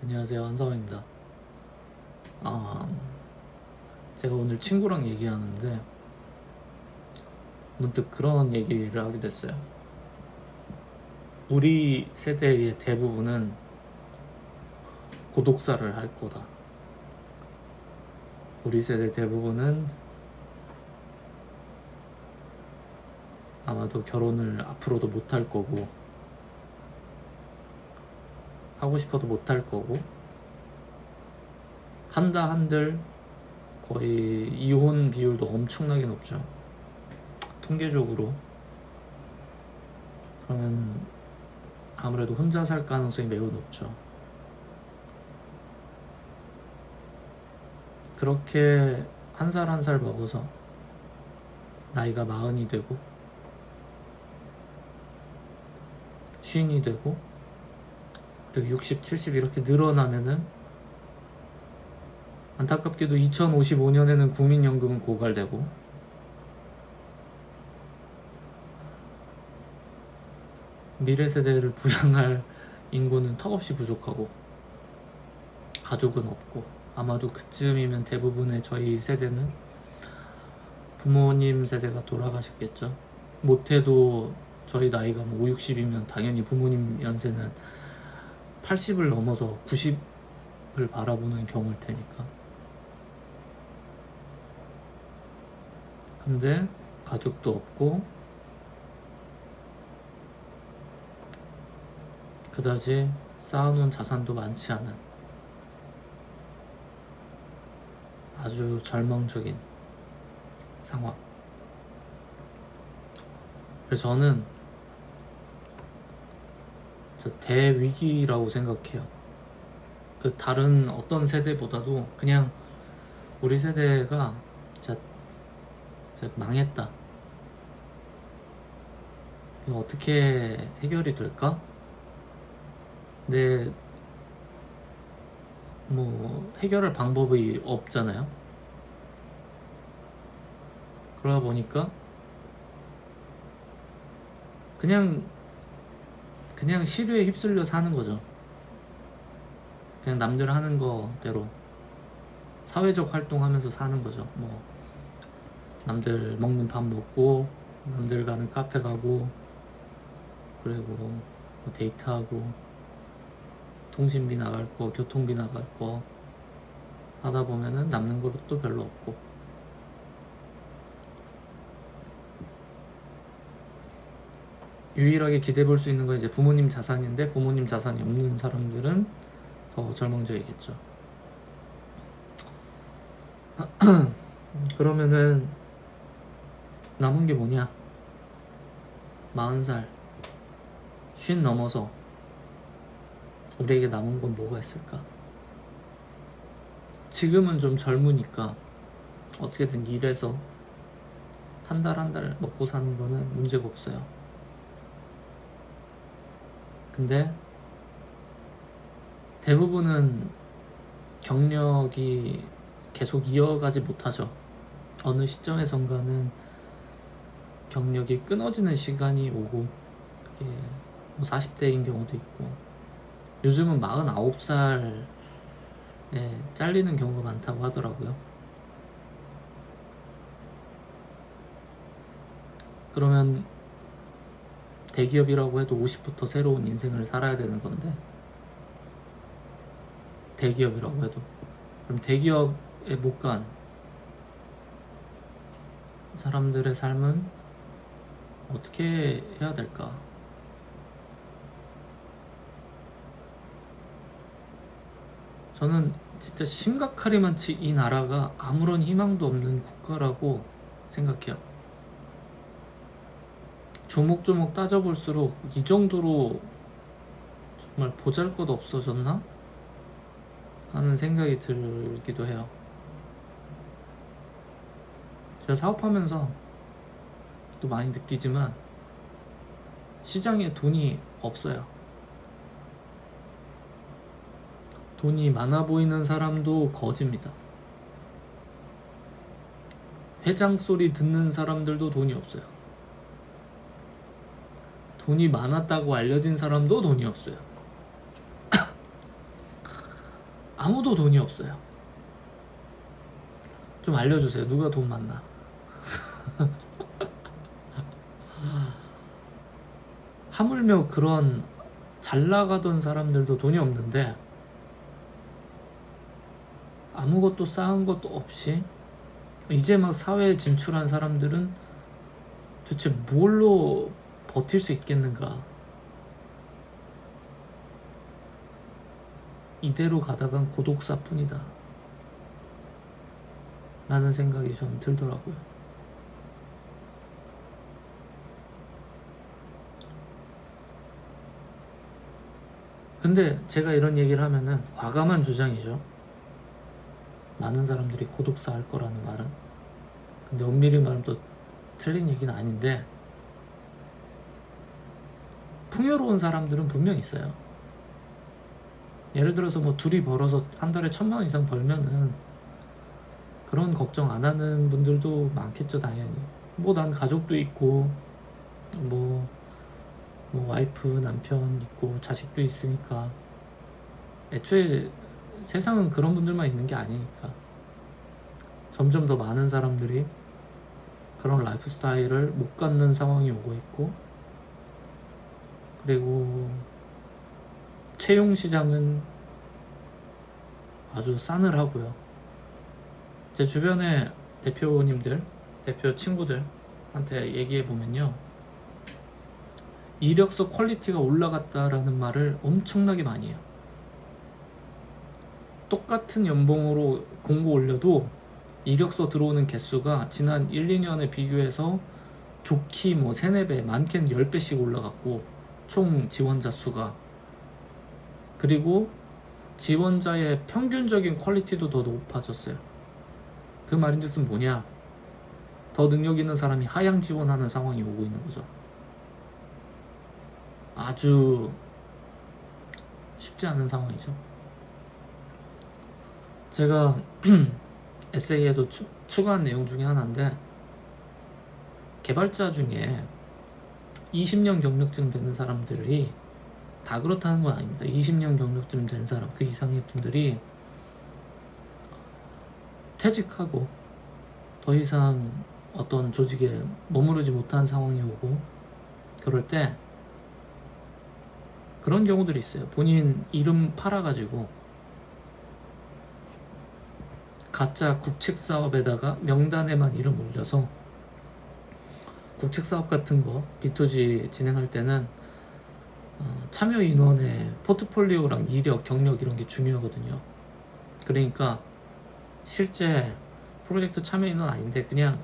안녕하세요, 한상호입니다. 제가 오늘 친구랑 얘기하는데 문득 그런 얘기를 하게 됐어요. 우리 세대의 대부분은 고독사를 할 거다. 우리 세대 대부분은 아마도 결혼을 앞으로도 못할 거고, 하고 싶어도 못할 거고, 한다 한들 거의 이혼 비율도 엄청나게 높죠. 통계적으로. 그러면 아무래도 혼자 살 가능성이 매우 높죠. 그렇게 한 살 한 살 먹어서 나이가 40이 되고 50이 되고 그리고 60, 70 이렇게 늘어나면은 안타깝게도 2055년에는 국민연금은 고갈되고 미래 세대를 부양할 인구는 턱없이 부족하고 가족은 없고, 아마도 그쯤이면 대부분의 저희 세대는 부모님 세대가 돌아가셨겠죠. 못해도 저희 나이가 5, 60이면 당연히 부모님 연세는 80을 넘어서 90을 바라보는 경우일 테니까. 근데 가족도 없고 그다지 쌓아놓은 자산도 많지 않은 아주 절망적인 상황. 그래서 저는 대위기라고 생각해요. 그 다른 어떤 세대보다도 그냥 우리 세대가 진짜 망했다. 이거 어떻게 해결이 될까? 근데 해결할 방법이 없잖아요. 그러다 보니까 그냥 시류에 휩쓸려 사는 거죠. 그냥 남들 하는 거대로 사회적 활동하면서 사는 거죠. 남들 먹는 밥 먹고, 남들 가는 카페 가고, 그리고 데이트하고, 통신비 나갈 거, 교통비 나갈 거 하다 보면은 남는 것도 별로 없고, 유일하게 기대 볼 수 있는 건 이제 부모님 자산인데, 부모님 자산이 없는 사람들은 더 절망적이겠죠. 그러면은 남은 게 뭐냐? 40살 50 넘어서 우리에게 남은 건 뭐가 있을까? 지금은 좀 젊으니까 어떻게든 일해서 한 달 한 달 먹고 사는 거는 문제가 없어요. 근데 대부분은 경력이 계속 이어가지 못하죠. 어느 시점에선가는 경력이 끊어지는 시간이 오고, 그게 40대인 경우도 있고, 요즘은 49살에 잘리는 경우가 많다고 하더라고요. 그러면 대기업이라고 해도 50부터 새로운 인생을 살아야 되는 건데, 대기업이라고 해도 그럼 대기업에 못 간 사람들의 삶은 어떻게 해야 될까? 저는 진짜 심각하리만치 이 나라가 아무런 희망도 없는 국가라고 생각해요. 조목조목 따져볼수록 이 정도로 정말 보잘것 없어졌나? 하는 생각이 들기도 해요. 제가 사업하면서 또 많이 느끼지만 시장에 돈이 없어요. 돈이 많아 보이는 사람도 거짓입니다. 회장 소리 듣는 사람들도 돈이 없어요. 돈이 많았다고 알려진 사람도 돈이 없어요. 아무도 돈이 없어요. 좀 알려주세요. 누가 돈 많나? 하물며 그런 잘 나가던 사람들도 돈이 없는데 아무것도 쌓은 것도 없이 이제 막 사회에 진출한 사람들은 도대체 뭘로 버틸 수 있겠는가? 이대로 가다간 고독사뿐이다 라는 생각이 좀 들더라고요. 근데 제가 이런 얘기를 하면은 과감한 주장이죠. 많은 사람들이 고독사 할 거라는 말은. 근데 엄밀히 말하면 또 틀린 얘기는 아닌데, 풍요로운 사람들은 분명 있어요. 예를 들어서 뭐 둘이 벌어서 한 달에 1,000만 원 이상 벌면은 그런 걱정 안 하는 분들도 많겠죠, 당연히. 뭐 난 가족도 있고 뭐 와이프, 남편 있고 자식도 있으니까. 애초에 세상은 그런 분들만 있는 게 아니니까. 점점 더 많은 사람들이 그런 라이프 스타일을 못 갖는 상황이 오고 있고, 그리고 채용 시장은 아주 싸늘하고요. 제 주변의 대표님들, 대표 친구들한테 얘기해 보면요, 이력서 퀄리티가 올라갔다라는 말을 엄청나게 많이 해요. 똑같은 연봉으로 공고 올려도 이력서 들어오는 개수가 지난 1, 2년에 비교해서 좋기 뭐 3, 4배, 많게는 10배씩 올라갔고, 총 지원자 수가. 그리고 지원자의 평균적인 퀄리티도 더 높아졌어요. 그 말인즉슨 뭐냐? 더 능력 있는 사람이 하향 지원하는 상황이 오고 있는 거죠. 아주 쉽지 않은 상황이죠. 제가 에세이에도 추가한 내용 중에 하나인데, 개발자 중에 20년 경력증 되는 사람들이 다 그렇다는 건 아닙니다. 20년 경력증 된 사람, 그 이상의 분들이 퇴직하고 더 이상 어떤 조직에 머무르지 못한 상황이 오고, 그럴 때 그런 경우들이 있어요. 본인 이름 팔아가지고 가짜 국책사업에다가 명단에만 이름 올려서, 국책사업 같은 거 B2G 진행할 때는 참여 인원의 포트폴리오랑 이력, 경력 이런 게 중요하거든요. 그러니까 실제 프로젝트 참여 인원 아닌데 그냥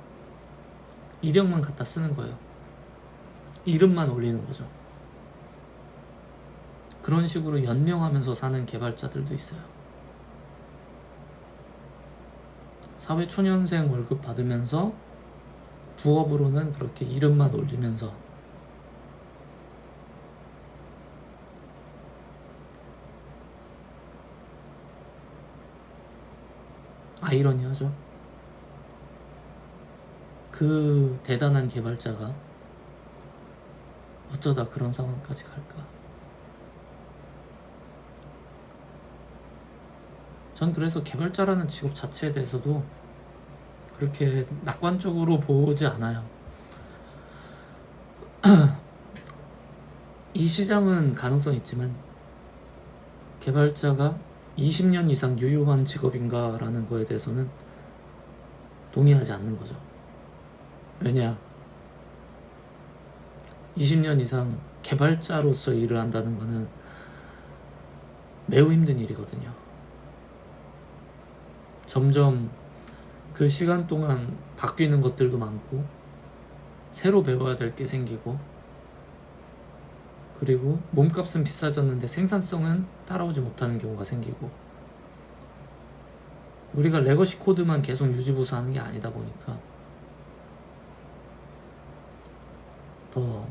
이력만 갖다 쓰는 거예요. 이름만 올리는 거죠. 그런 식으로 연명하면서 사는 개발자들도 있어요. 사회초년생 월급 받으면서 부업으로는 그렇게 이름만 올리면서. 아이러니하죠. 그 대단한 개발자가 어쩌다 그런 상황까지 갈까. 전 그래서 개발자라는 직업 자체에 대해서도 그렇게 낙관적으로 보지 않아요. 이 시장은 가능성이 있지만 개발자가 20년 이상 유효한 직업인가 라는 거에 대해서는 동의하지 않는 거죠. 왜냐? 20년 이상 개발자로서 일을 한다는 거는 매우 힘든 일이거든요. 점점 그 시간 동안 바뀌는 것들도 많고, 새로 배워야 될 게 생기고, 그리고 몸값은 비싸졌는데 생산성은 따라오지 못하는 경우가 생기고, 우리가 레거시 코드만 계속 유지보수하는 게 아니다 보니까 더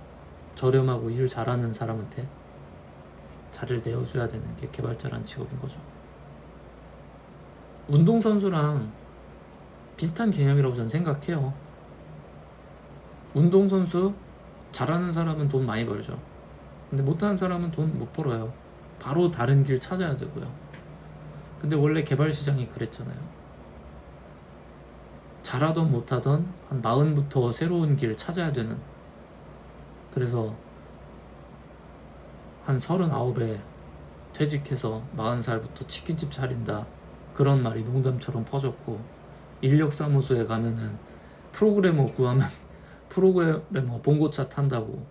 저렴하고 일 잘하는 사람한테 자리를 내어줘야 되는 게 개발자라는 직업인 거죠. 운동선수랑 비슷한 개념이라고 저는 생각해요. 운동선수 잘하는 사람은 돈 많이 벌죠. 근데 못하는 사람은 돈 못 벌어요. 바로 다른 길 찾아야 되고요. 근데 원래 개발 시장이 그랬잖아요. 잘하던 못하던 한 40부터 새로운 길 찾아야 되는. 그래서 한 39에 퇴직해서 40살부터 치킨집 차린다, 그런 말이 농담처럼 퍼졌고, 인력사무소에 가면은 프로그래머 구하면 프로그래머 봉고차 탄다고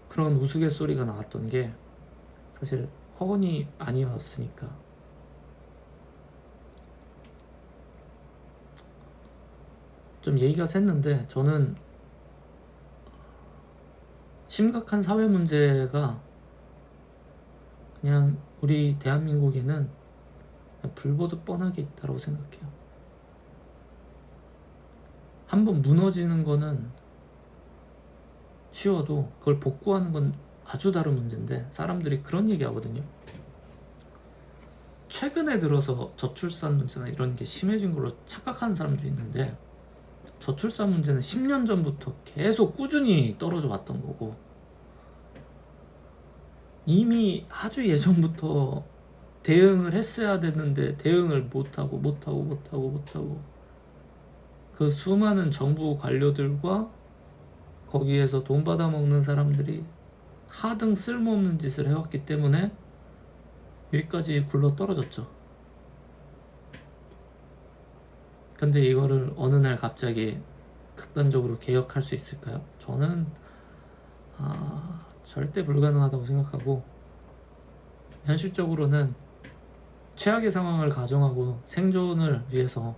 그런 우스갯소리가 나왔던 게 사실 허언이 아니었으니까. 좀 얘기가 샜는데, 저는 심각한 사회 문제가 그냥 우리 대한민국에는 불보듯 뻔하게 있다고 생각해요. 한번 무너지는 거는 쉬워도 그걸 복구하는 건 아주 다른 문제인데, 사람들이 그런 얘기 하거든요. 최근에 들어서 저출산 문제나 이런 게 심해진 걸로 착각하는 사람도 있는데, 저출산 문제는 10년 전부터 계속 꾸준히 떨어져 왔던 거고, 이미 아주 예전부터 대응을 했어야 됐는데 대응을 못하고 그 수많은 정부 관료들과 거기에서 돈 받아먹는 사람들이 하등 쓸모없는 짓을 해왔기 때문에 여기까지 굴러 떨어졌죠. 근데 이거를 어느 날 갑자기 극단적으로 개혁할 수 있을까요? 저는 절대 불가능하다고 생각하고, 현실적으로는 최악의 상황을 가정하고 생존을 위해서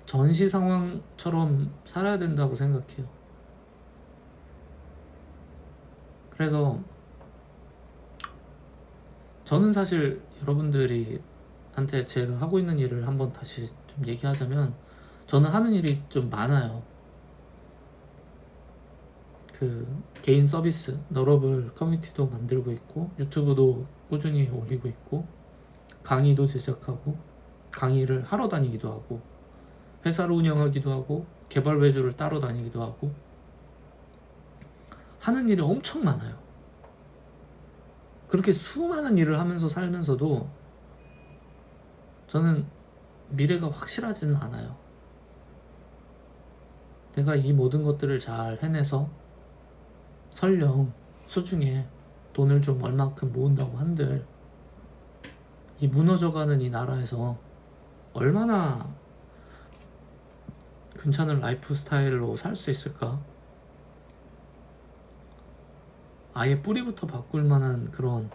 전시 상황처럼 살아야 된다고 생각해요. 그래서 저는 사실 여러분들이 한테 제가 하고 있는 일을 한번 다시 좀 얘기하자면, 저는 하는 일이 좀 많아요. 그 개인 서비스, 너러블 커뮤니티도 만들고 있고, 유튜브도 꾸준히 올리고 있고, 강의도 제작하고, 강의를 하러 다니기도 하고, 회사를 운영하기도 하고, 개발 외주를 따로 다니기도 하고, 하는 일이 엄청 많아요. 그렇게 수많은 일을 하면서 살면서도 저는 미래가 확실하지는 않아요. 내가 이 모든 것들을 잘 해내서 설령 수중에 돈을 좀 얼만큼 모은다고 한들, 이 무너져가는 이 나라에서 얼마나 괜찮은 라이프 스타일로 살 수 있을까? 아예 뿌리부터 바꿀 만한 그런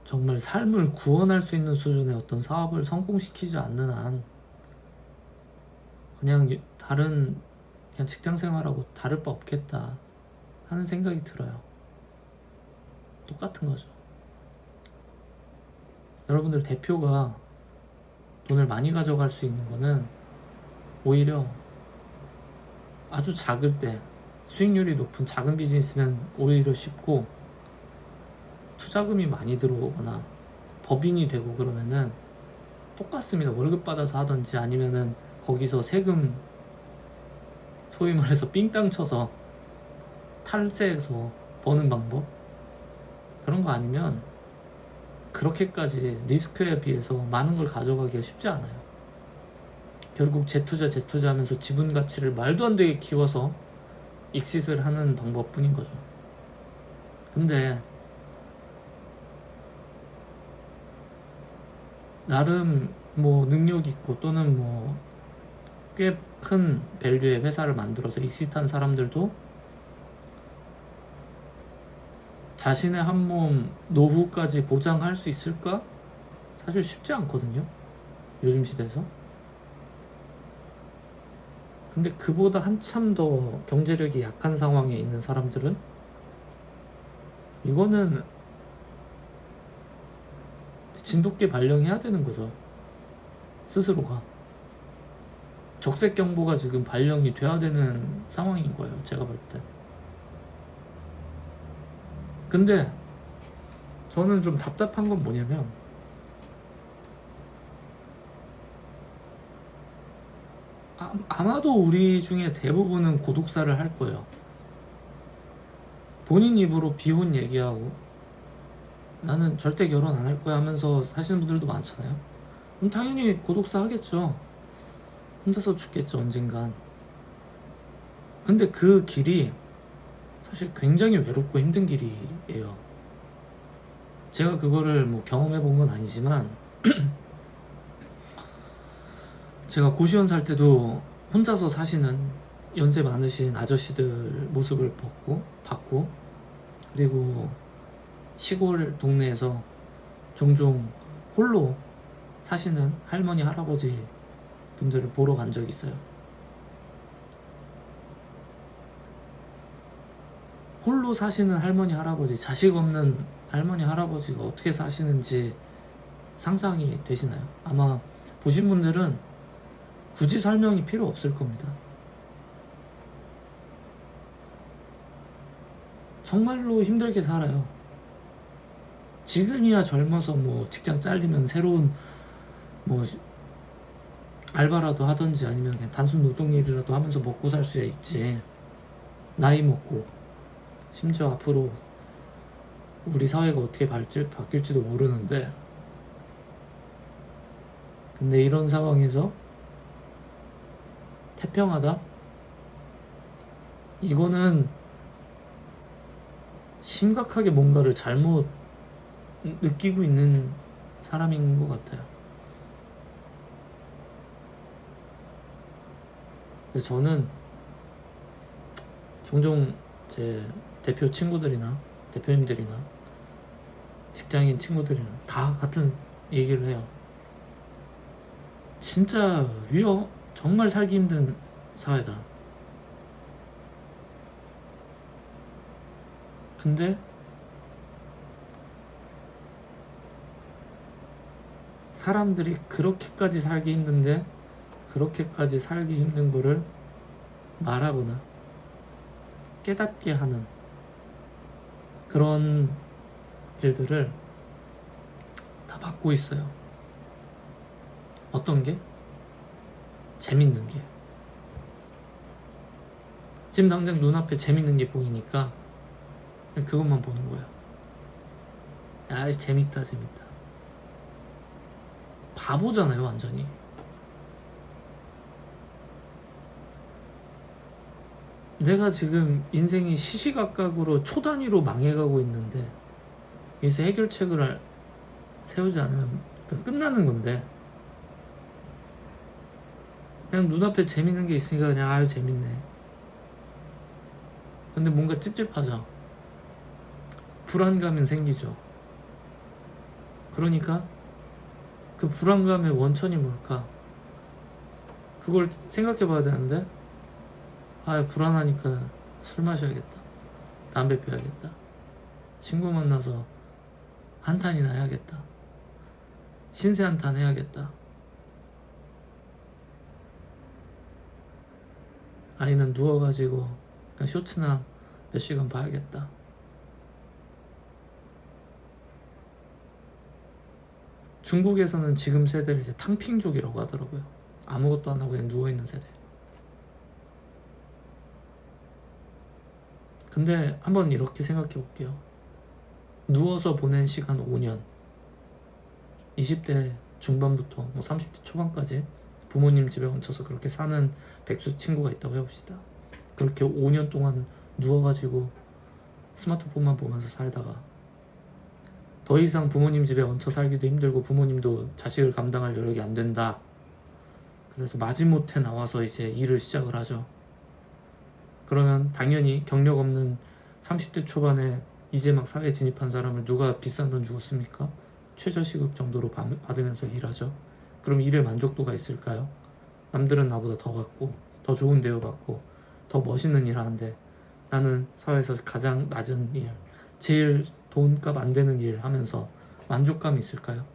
정말 삶을 구원할 수 있는 수준의 어떤 사업을 성공시키지 않는 한 그냥 직장 생활하고 다를 바 없겠다 하는 생각이 들어요. 똑같은 거죠. 여러분들 대표가 돈을 많이 가져갈 수 있는 거는 오히려 아주 작을 때, 수익률이 높은 작은 비즈니스면 오히려 쉽고, 투자금이 많이 들어오거나 법인이 되고 그러면은 똑같습니다. 월급 받아서 하든지 아니면은 거기서 세금 소위 말해서 삥땅 쳐서 탈세해서 버는 방법, 그런 거 아니면 그렇게까지 리스크에 비해서 많은 걸 가져가기가 쉽지 않아요. 결국 재투자 하면서 지분 가치를 말도 안 되게 키워서 익싯을 하는 방법뿐인 거죠. 근데 나름 뭐 능력 있고 또는 뭐 꽤 큰 밸류의 회사를 만들어서 익싯한 사람들도 자신의 한 몸 노후까지 보장할 수 있을까? 사실 쉽지 않거든요, 요즘 시대에서. 근데 그보다 한참 더 경제력이 약한 상황에 있는 사람들은 이거는 진돗개 발령해야 되는 거죠. 스스로가 적색경보가 지금 발령이 돼야 되는 상황인 거예요, 제가 볼 땐. 근데 저는 좀 답답한 건 뭐냐면, 아마도 우리 중에 대부분은 고독사를 할 거예요. 본인 입으로 비혼 얘기하고 나는 절대 결혼 안 할 거야 하면서 사시는 분들도 많잖아요. 그럼 당연히 고독사 하겠죠. 혼자서 죽겠죠, 언젠간. 근데 그 길이 사실 굉장히 외롭고 힘든 길이에요. 제가 그거를 뭐 경험해 본 건 아니지만 제가 고시원 살 때도 혼자서 사시는 연세 많으신 아저씨들 모습을 봤고 그리고 시골 동네에서 종종 홀로 사시는 할머니 할아버지 분들을 보러 간 적이 있어요. 홀로 사시는 할머니 할아버지, 자식 없는 할머니 할아버지가 어떻게 사시는지 상상이 되시나요? 아마 보신 분들은 굳이 설명이 필요 없을 겁니다. 정말로 힘들게 살아요. 지금이야 젊어서 뭐 직장 잘리면 새로운 뭐 알바라도 하든지 아니면 그냥 단순 노동일이라도 하면서 먹고 살 수야 있지. 나이 먹고 심지어 앞으로 우리 사회가 어떻게 바뀔지도 모르는데, 근데 이런 상황에서 태평하다? 이거는 심각하게 뭔가를 잘못 느끼고 있는 사람인 것 같아요. 그래서 저는 종종 제 대표 친구들이나 대표님들이나 직장인 친구들이나 다 같은 얘기를 해요. 진짜 정말 살기 힘든 사회다. 근데 사람들이 그렇게까지 살기 힘든데 그렇게까지 살기 힘든 거를 말하거나 깨닫게 하는 그런 일들을 다 받고 있어요. 어떤 게? 재밌는 게. 지금 당장 눈앞에 재밌는 게 보이니까 그냥 그것만 보는 거야. 야, 재밌다. 바보잖아요, 완전히. 내가 지금 인생이 시시각각으로 초단위로 망해가고 있는데 여기서 해결책을 세우지 않으면 끝나는 건데, 그냥 눈앞에 재밌는 게 있으니까 그냥 아유 재밌네. 근데 뭔가 찝찝하죠. 불안감은 생기죠. 그러니까 그 불안감의 원천이 뭘까? 그걸 생각해 봐야 되는데, 아, 불안하니까 술 마셔야겠다. 담배 피워야겠다. 친구 만나서 한탄이나 해야겠다. 신세 한탄 해야겠다. 아니면 누워가지고 그냥 쇼츠나 몇 시간 봐야겠다. 중국에서는 지금 세대를 이제 탕핑족이라고 하더라고요. 아무것도 안 하고 그냥 누워있는 세대. 근데 한번 이렇게 생각해 볼게요. 누워서 보낸 시간 5년, 20대 중반부터 뭐 30대 초반까지 부모님 집에 얹혀서 그렇게 사는 백수 친구가 있다고 해봅시다. 그렇게 5년 동안 누워가지고 스마트폰만 보면서 살다가 더 이상 부모님 집에 얹혀 살기도 힘들고 부모님도 자식을 감당할 여력이 안 된다. 그래서 마지못해 나와서 이제 일을 시작을 하죠. 그러면 당연히 경력 없는 30대 초반에 이제 막 사회에 진입한 사람을 누가 비싼 돈 주고 씁니까? 최저시급 정도로 받으면서 일하죠. 그럼 일에 만족도가 있을까요? 남들은 나보다 더 받고 더 좋은 대우 받고 더 멋있는 일 하는데 나는 사회에서 가장 낮은 일, 제일 돈값 안 되는 일 하면서 만족감이 있을까요?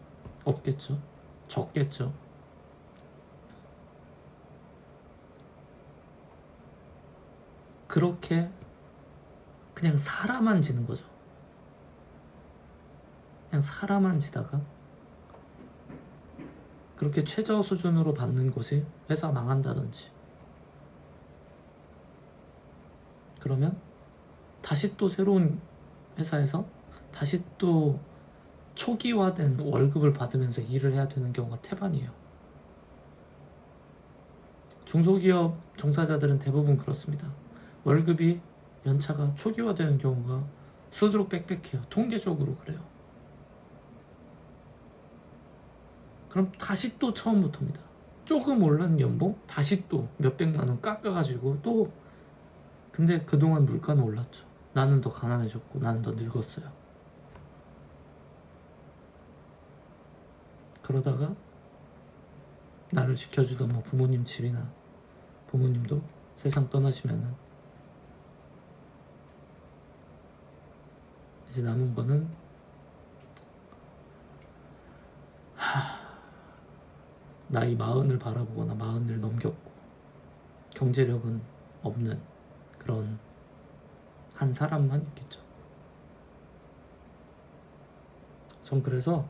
없겠죠. 적겠죠. 그렇게 그냥 살아만 지는 거죠. 그냥 살아만 지다가 그렇게 최저 수준으로 받는 곳이 회사 망한다든지, 그러면 다시 또 새로운 회사에서 다시 또 초기화된 월급을 받으면서 일을 해야 되는 경우가 태반이에요. 중소기업 종사자들은 대부분 그렇습니다. 월급이 연차가 초기화되는 경우가 수두룩 빽빽해요. 통계적으로 그래요. 그럼 다시 또 처음부터입니다. 조금 올랐는 연봉 다시 또 몇백만 원 깎아가지고 또, 근데 그동안 물가는 올랐죠. 나는 더 가난해졌고 나는 더 늙었어요. 그러다가 나를 지켜주던 뭐 부모님 집이나 부모님도 세상 떠나시면은 이제 남은 거는 나이 40을 바라보거나 40을 넘겼고 경제력은 없는 그런 한 사람만 있겠죠. 전 그래서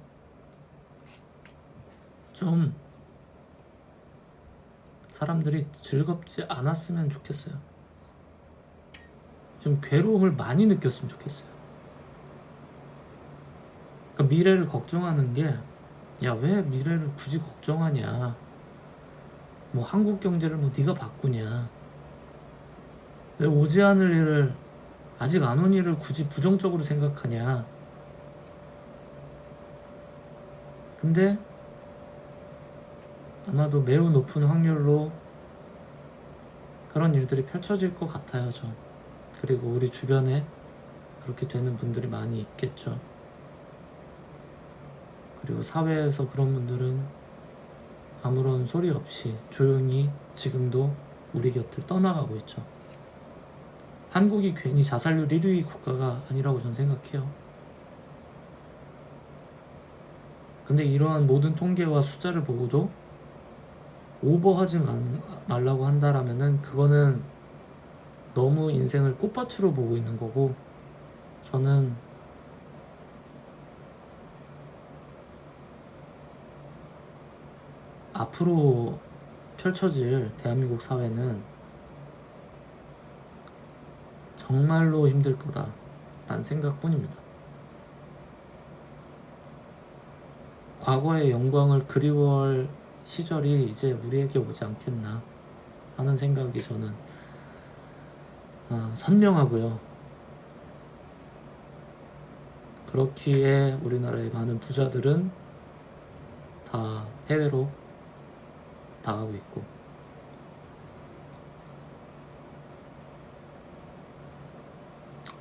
좀 사람들이 즐겁지 않았으면 좋겠어요. 좀 괴로움을 많이 느꼈으면 좋겠어요. 그러니까 미래를 걱정하는 게, 야, 왜 미래를 굳이 걱정하냐, 뭐 한국 경제를 뭐 네가 바꾸냐, 왜 오지 않을 일을, 아직 안 온 일을 굳이 부정적으로 생각하냐. 근데 아마도 매우 높은 확률로 그런 일들이 펼쳐질 것 같아요, 저. 그리고 우리 주변에 그렇게 되는 분들이 많이 있겠죠. 그리고 사회에서 그런 분들은 아무런 소리 없이 조용히 지금도 우리 곁을 떠나가고 있죠. 한국이 괜히 자살률 1위 국가가 아니라고 저는 생각해요. 근데 이러한 모든 통계와 숫자를 보고도 오버하지 말라고 한다라면은 그거는 너무 인생을 꽃밭으로 보고 있는 거고, 저는 앞으로 펼쳐질 대한민국 사회는 정말로 힘들 거다라는 생각뿐입니다. 과거의 영광을 그리워할 시절이 이제 우리에게 오지 않겠나 하는 생각이 저는 선명하고요. 그렇기에 우리나라의 많은 부자들은 다 해외로 나가고 있고,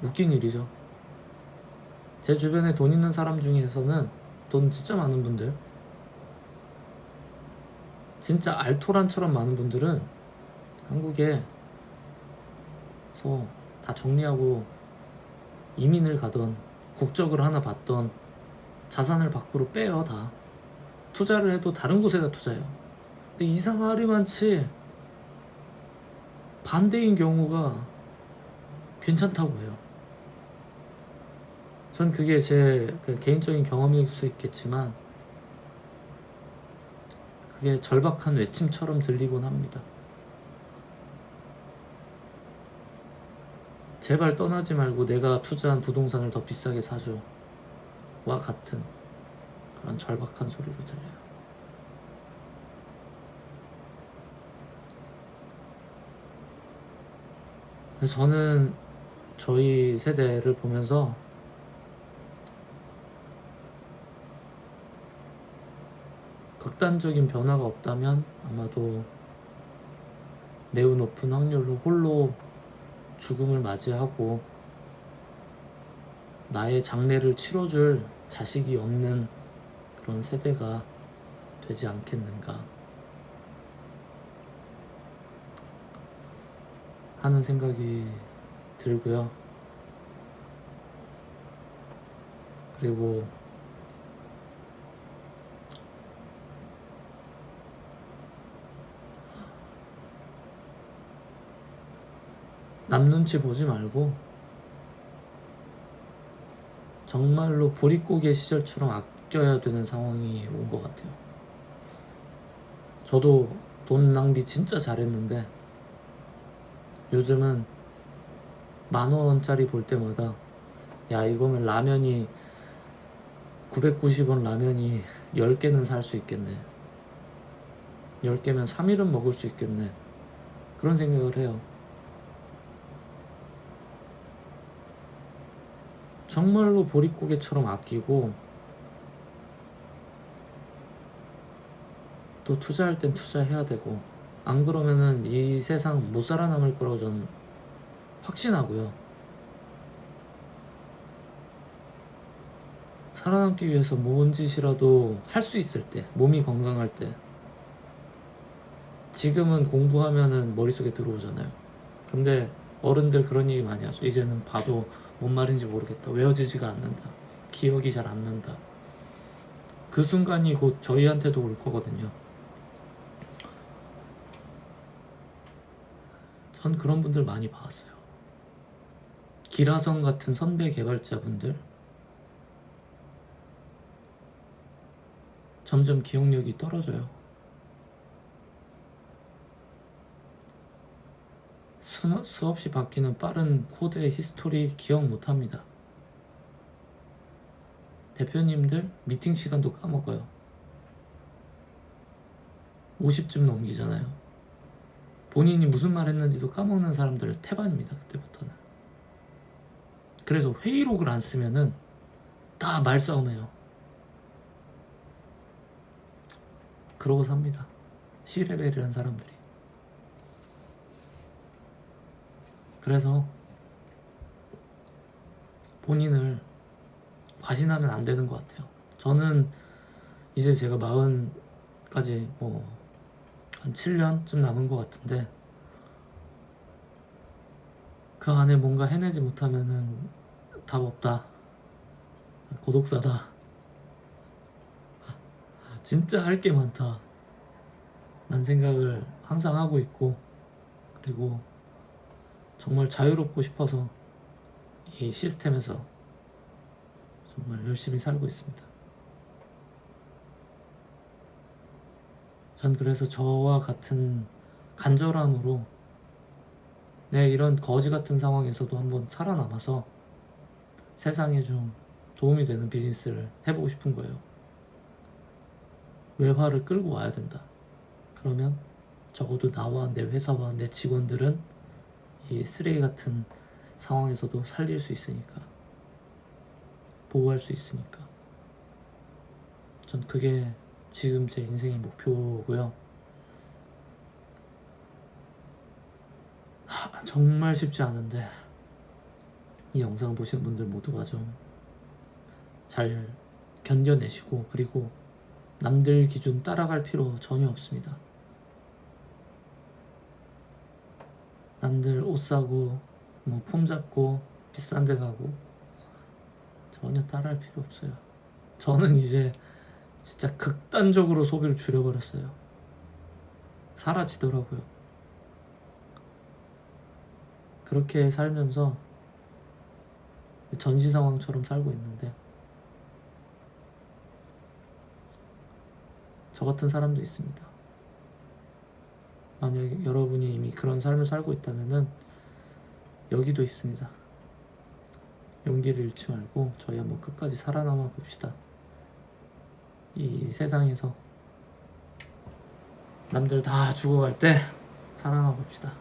웃긴 일이죠. 제 주변에 돈 있는 사람 중에서는, 돈 진짜 많은 분들, 진짜 알토란처럼 많은 분들은 한국에서 다 정리하고 이민을 가던, 국적을 하나 받던, 자산을 밖으로 빼요. 다 투자를 해도 다른 곳에다 투자해요. 근데 이상하리만치 반대인 경우가 괜찮다고 해요. 전 그게 제 개인적인 경험일 수 있겠지만 그게 절박한 외침처럼 들리곤 합니다. 제발 떠나지 말고 내가 투자한 부동산을 더 비싸게 사줘 와 같은 그런 절박한 소리로 들려요. 그래서 저는 저희 세대를 보면서 극단적인 변화가 없다면 아마도 매우 높은 확률로 홀로 죽음을 맞이하고 나의 장례를 치러줄 자식이 없는 그런 세대가 되지 않겠는가 하는 생각이 들고요. 그리고 남 눈치 보지 말고 정말로 보릿고개 시절처럼 아껴야 되는 상황이 온 것 같아요. 저도 돈 낭비 진짜 잘했는데 요즘은 10,000원짜리 볼 때마다, 야, 이거면 라면이 990원 라면이 10개는 살 수 있겠네. 10개면 3일은 먹을 수 있겠네. 그런 생각을 해요. 정말로 보릿고개처럼 아끼고, 또 투자할 땐 투자해야 되고, 안 그러면은 이 세상 못 살아남을 거라고 저는 확신하고요. 살아남기 위해서 뭔 짓이라도 할 수 있을 때, 몸이 건강할 때, 지금은 공부하면은 머릿속에 들어오잖아요. 근데 어른들 그런 얘기 많이 하죠. 이제는 봐도 뭔 말인지 모르겠다. 외워지지가 않는다. 기억이 잘 안 난다. 그 순간이 곧 저희한테도 올 거거든요. 전 그런 분들 많이 봤어요. 기라성 같은 선배 개발자분들 점점 기억력이 떨어져요. 수없이 바뀌는 빠른 코드의 히스토리 기억 못합니다. 대표님들 미팅 시간도 까먹어요. 50쯤 넘기잖아요. 본인이 무슨 말 했는지도 까먹는 사람들 태반입니다. 그때부터는. 그래서 회의록을 안 쓰면은 다 말싸움해요. 그러고 삽니다. C레벨이라는 사람들이. 그래서 본인을 과신하면 안 되는 것 같아요. 저는 이제 제가 40까지 한 7년쯤 남은 것 같은데, 그 안에 뭔가 해내지 못하면은 답 없다. 고독사다. 진짜 할 게 많다. 난 생각을 항상 하고 있고, 그리고 정말 자유롭고 싶어서 이 시스템에서 정말 열심히 살고 있습니다. 전 그래서 저와 같은 간절함으로 이런 거지 같은 상황에서도 한번 살아남아서 세상에 좀 도움이 되는 비즈니스를 해보고 싶은 거예요. 외화를 끌고 와야 된다. 그러면 적어도 나와 내 회사와 내 직원들은 이 쓰레기 같은 상황에서도 살릴 수 있으니까, 보호할 수 있으니까. 전 그게 지금 제 인생의 목표고요. 정말 쉽지 않은데 이 영상을 보시는 분들 모두가 좀 잘 견뎌내시고, 그리고 남들 기준 따라갈 필요 전혀 없습니다. 남들 옷 사고 폼 잡고 비싼 데 가고 전혀 따라할 필요 없어요. 저는 이제 진짜 극단적으로 소비를 줄여버렸어요. 사라지더라고요. 그렇게 살면서 전시 상황처럼 살고 있는데, 저 같은 사람도 있습니다. 만약에 여러분이 이미 그런 삶을 살고 있다면은 여기도 있습니다. 용기를 잃지 말고 저희 한번 끝까지 살아남아 봅시다. 이 세상에서 남들 다 죽어갈 때 살아남아 봅시다.